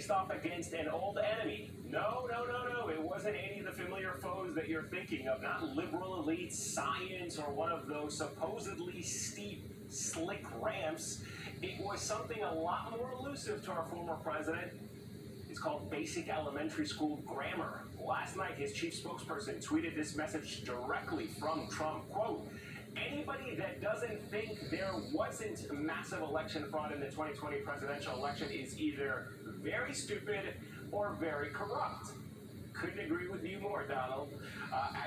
faced off against an old enemy. No, no, no, no. It wasn't any of the familiar foes that you're thinking of. Not liberal elite science or one of those supposedly steep, slick ramps. It was something a lot more elusive to our former president. It's called basic elementary school grammar. Last night, his chief spokesperson tweeted this message directly from Trump. Quote, anybody that doesn't think there wasn't massive election fraud in the 2020 presidential election is either very stupid or very corrupt. Couldn't agree with you more, Donald.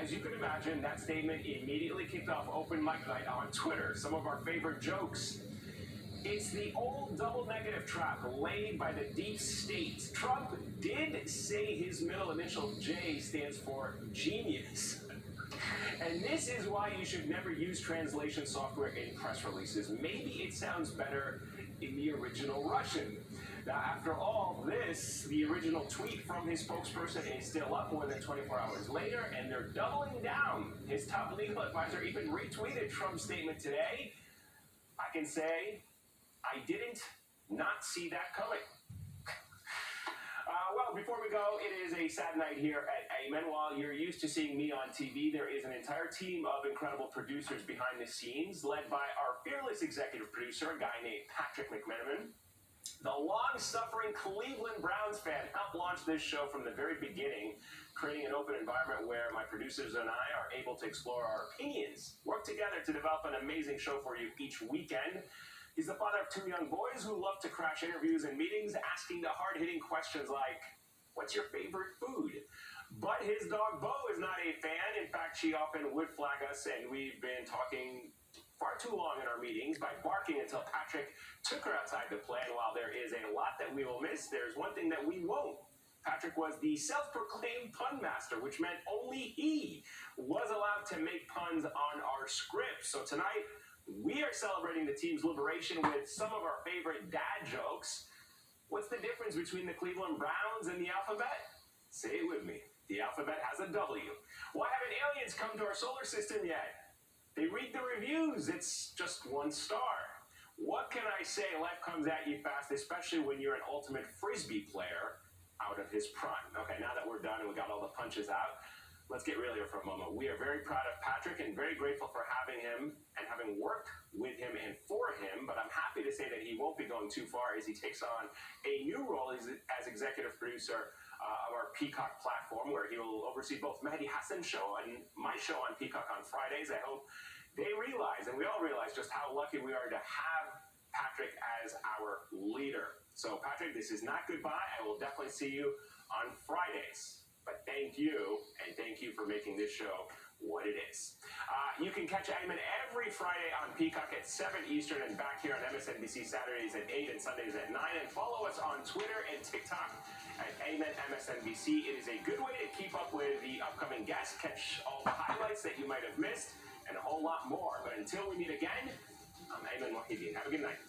As you can imagine, that statement immediately kicked off open mic night on Twitter. Some of our favorite jokes. It's the old double negative trap laid by the deep state. Trump did say his middle initial J stands for genius. And this is why you should never use translation software in press releases. Maybe it sounds better in the original Russian. Now, after all this, the original tweet from his spokesperson is still up more than 24 hours later, and they're doubling down. His top legal advisor even retweeted Trump's statement today. I can say, I didn't not see that coming. Well, before we go, it is a sad night here at AMEN. While you're used to seeing me on TV, there is an entire team of incredible producers behind the scenes, led by our fearless executive producer, a guy named Patrick McMenamin. The long-suffering Cleveland Browns fan helped launch this show from the very beginning, creating an open environment where my producers and I are able to explore our opinions, work together to develop an amazing show for you each weekend. He's the father of two young boys who love to crash interviews and meetings, asking the hard-hitting questions like, what's your favorite food? But his dog, Bo, is not a fan. In fact, she often would flag us, and we've been talking far too long in our meetings by barking until Patrick took her outside to play. And while there is a lot that we will miss, there's one thing that we won't. Patrick was the self-proclaimed pun master, which meant only he was allowed to make puns on our script. So tonight, we are celebrating the team's liberation with some of our favorite dad jokes. What's the difference between the Cleveland Browns and the alphabet? Say it with me. The alphabet has a W. Why haven't aliens come to our solar system yet? They read the reviews. It's just one star. What can I say? Life comes at you fast, especially when you're an ultimate Frisbee player out of his prime. Okay, now that we're done and we got all the punches out, let's get real here for a moment. We are very proud of Patrick and very grateful for having him and having worked with him and for him, but I'm happy to say that he won't be going too far as he takes on a new role as executive producer of our Peacock platform, where he will oversee both Mehdi Hassan's show and my show on Peacock on Fridays. I hope they realize, and we all realize, just how lucky we are to have Patrick as our leader. So, Patrick, this is not goodbye. I will definitely see you on Fridays. But thank you, and thank you for making this show what it is. You can catch AMEN every Friday on Peacock at 7 Eastern and back here on MSNBC Saturdays at 8 and Sundays at 9. And follow us on Twitter and TikTok at AMEN MSNBC. It is a good way to keep up with the upcoming guests, catch all the highlights that you might have missed, and a whole lot more. But until we meet again, I'm Ayman Wahidin. Have a good night.